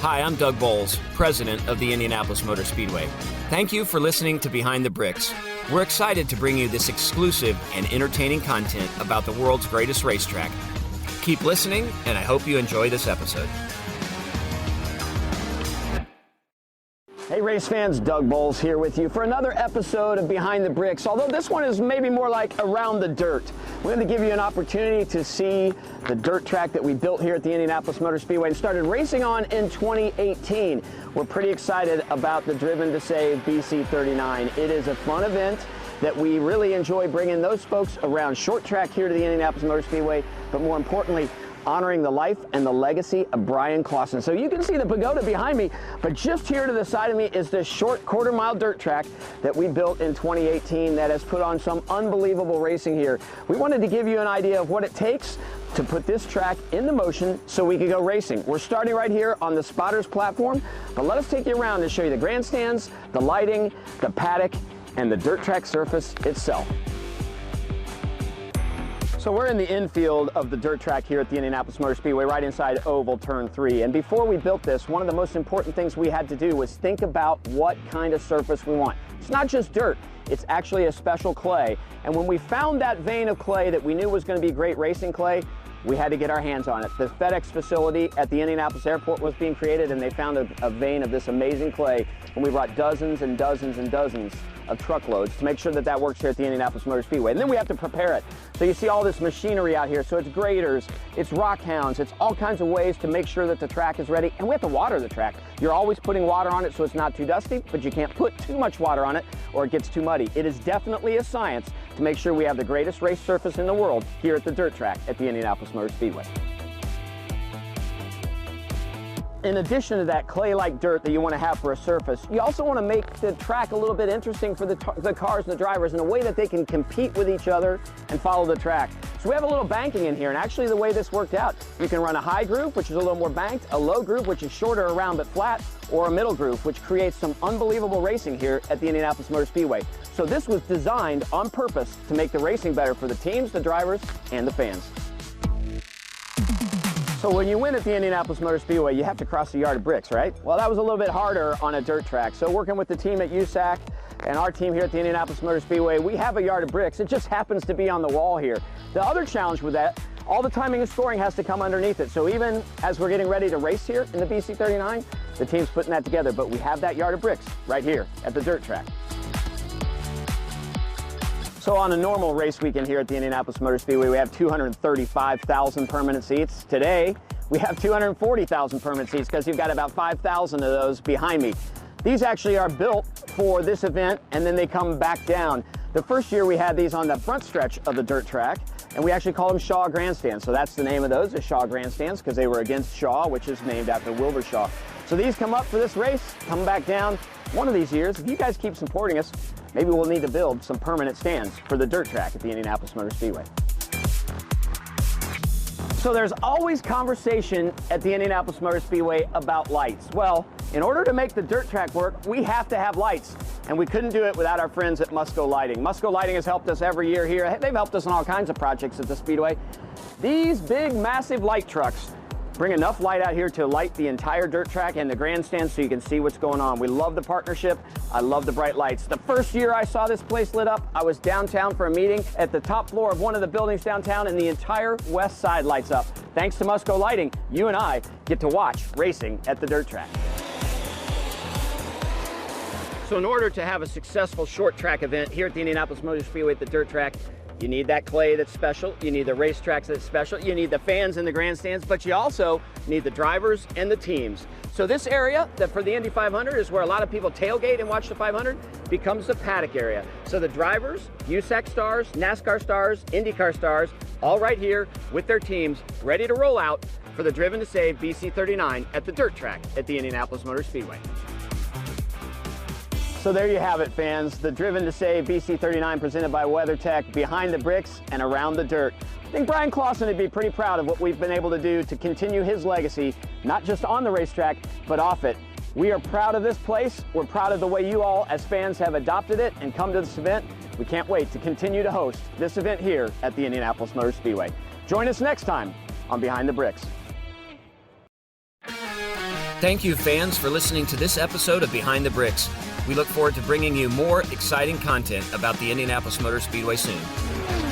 Hi, I'm Doug Boles, president of the Indianapolis Motor Speedway. Thank you for listening to Behind the Bricks. We're excited to bring you this exclusive and entertaining content about the world's greatest racetrack. Keep listening, and I hope you enjoy this episode. Hey race fans, Doug Boles here with you for another episode of Behind the Bricks, although this one is maybe more like Around the Dirt. We're going to give you an opportunity to see the dirt track that we built here at the Indianapolis Motor Speedway and started racing on in 2018. We're pretty excited about the Driven to Save BC39. It is a fun event that we really enjoy bringing those folks around short track here to the Indianapolis Motor Speedway, but more importantly, honoring the life and the legacy of Bryan Clauson. So you can see the pagoda behind me, but just here to the side of me is this short quarter-mile dirt track that we built in 2018 that has put on some unbelievable racing here. We wanted to give you an idea of what it takes to put this track into motion so we could go racing. We're starting right here on the spotters platform, but let us take you around to show you the grandstands, the lighting, the paddock, and the dirt track surface itself. So we're in the infield of the dirt track here at the Indianapolis Motor Speedway, right inside Oval Turn 3. And before we built this, one of the most important things we had to do was think about what kind of surface we want. It's not just dirt, it's actually a special clay. And when we found that vein of clay that we knew was going to be great racing clay, we had to get our hands on it. The FedEx facility at the Indianapolis airport was being created, and they found a vein of this amazing clay, and we brought dozens and dozens and dozens of truckloads to make sure that that works here at the Indianapolis Motor Speedway. And then we have to prepare it. So you see all this machinery out here. So it's graders, it's rock hounds, it's all kinds of ways to make sure that the track is ready. And we have to water the track. You're always putting water on it so it's not too dusty, but you can't put too much water on it or it gets too muddy. It is definitely a science to make sure we have the greatest race surface in the world here at the dirt track at the Indianapolis Motor Speedway. In addition to that clay-like dirt that you want to have for a surface, you also want to make the track a little bit interesting for the cars and the drivers in a way that they can compete with each other and follow the track. So we have a little banking in here, and actually the way this worked out, you can run a high groove, which is a little more banked, a low groove, which is shorter around but flat, or a middle groove, which creates some unbelievable racing here at the Indianapolis Motor Speedway. So this was designed on purpose to make the racing better for the teams, the drivers, and the fans. So when you win at the Indianapolis Motor Speedway, you have to cross the yard of bricks, right? Well, that was a little bit harder on a dirt track. So working with the team at USAC and our team here at the Indianapolis Motor Speedway, we have a yard of bricks. It just happens to be on the wall here. The other challenge with that, all the timing and scoring has to come underneath it. So even as we're getting ready to race here in the BC39, the team's putting that together, but we have that yard of bricks right here at the dirt track. So on a normal race weekend here at the Indianapolis Motor Speedway, we have 235,000 permanent seats. Today, we have 240,000 permanent seats because you've got about 5,000 of those behind me. These actually are built for this event, and then they come back down. The first year we had these on the front stretch of the dirt track, and we actually call them Shaw Grandstands. So that's the name of those, the Shaw Grandstands, because they were against Shaw, which is named after Wilbur Shaw. So these come up for this race, come back down. One of these years, if you guys keep supporting us, maybe we'll need to build some permanent stands for the dirt track at the Indianapolis Motor Speedway. So there's always conversation at the Indianapolis Motor Speedway about lights. Well, in order to make the dirt track work, we have to have lights, and we couldn't do it without our friends at Musco Lighting. Musco Lighting has helped us every year here. They've helped us on all kinds of projects at the Speedway. These big, massive light trucks bring enough light out here to light the entire dirt track and the grandstand so you can see what's going on. We love the partnership. I love the bright lights. The first year I saw this place lit up, I was downtown for a meeting at the top floor of one of the buildings downtown, and the entire west side lights up. Thanks to Musco Lighting, you and I get to watch racing at the dirt track. So in order to have a successful short track event here at the Indianapolis Motor Speedway at the dirt track, you need that clay that's special, you need the racetracks that's special, you need the fans in the grandstands, but you also need the drivers and the teams. So this area that for the Indy 500 is where a lot of people tailgate and watch the 500 becomes the paddock area. So the drivers, USAC stars, NASCAR stars, IndyCar stars, all right here with their teams ready to roll out for the Driven to Save BC39 at the dirt track at the Indianapolis Motor Speedway. So there you have it, fans. The Driven to Save BC39 presented by WeatherTech, behind the bricks and around the dirt. I think Bryan Clauson would be pretty proud of what we've been able to do to continue his legacy, not just on the racetrack, but off it. We are proud of this place. We're proud of the way you all, as fans, have adopted it and come to this event. We can't wait to continue to host this event here at the Indianapolis Motor Speedway. Join us next time on Behind the Bricks. Thank you, fans, for listening to this episode of Behind the Bricks. We look forward to bringing you more exciting content about the Indianapolis Motor Speedway soon.